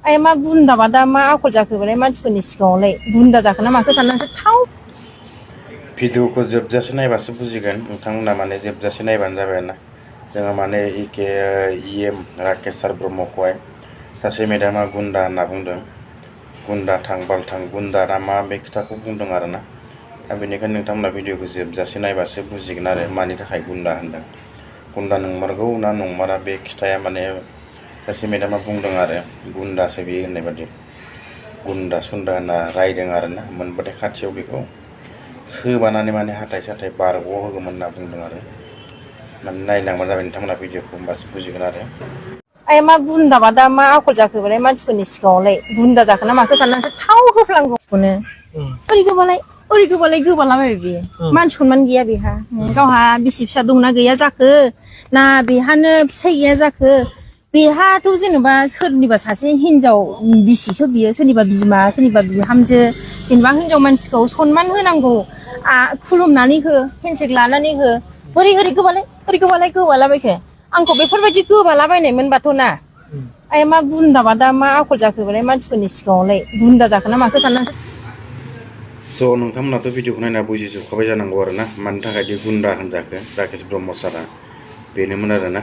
आइ मा गुन्दाबा दा मा आखल जाखो बालाय मानसिफोरनि सिगाङावलाय गुन्दा जाखो ना माखो साननानैसो थाव भिडिअखौ जोबजासे नायबासो बुजिगोन नोंथांमोना माने जोबजासे नायबानो जाबाय आरोना जोङो माने इएम राकेश सार ब्रह्मखौहाय सासे मेदामा गुन्दा होनना बुंदों गुन्दा थां बालथां गुन्दा ना मा बे खोथाखौ बुंदों आरोना दा बेनिखायनो नोंथांमोना भिडिअखौ जोबजासे नायबासो बुजिगोन आरो मानि थाखाय गुन्दा होनदों गुन्दा नंमारगौ ना नंमारा बे खोथाया माने सासे मेदामा बुंदों आरो गुन्दासो बियो होननाय बादि गुन्दा सुन्दा होनना रायदों आरोना मोनबाथाय खाथियाव बेखौ सोबानानै माने हाथाय साथाय बारग' होगौमोन होनना बुंदों आरो माने नायलांबा जाबाय नोंथांमोना भिडिअखौ होमबासो बुजिगोन आरो आइ मा गुन्दाबा दा मा आखल जाखो बालाय मानसिफोरनि सिगाङावलाय गुन्दा जाखो ना माखो साननानैसो थाव होफ्लांगौखौनो ओरै गोबालाबाय बियो मान सनमान गैया बेहा गावहा बिसि फिसा दंना गैया जाखो ना बेहानो फिसाइ गैया जाखो बेहाथ' जेनेबा सोरनिबा सासे हिनजाव बिसिसो बियो सोरनिबा बिमा सोरनिबा बिहामजो जेनेबा हिनजाव मानसिखौ सनमान होनांगौ खुलुमनानै हो हेन्डसेक लानानै हो बोरै गोबालाबायखो आंखौ बेफोरबायदि गोबालाबायनायमोनबाथ' ना आइ मा गुन्दाबा दा मा आखल जाखो बालाय मानसिफोरनि सिगाङावलाय गुन्दा जाखो ना माखो साननानैसो स' नोंथांमोनाथ' भिडिअखौ नायना बुजिजोबखाबाय जानांगौ आरोना मानि थाखाय दि गुन्दा होनजाखो राकेश ब्रह्म सारा बेनोमोन आरोना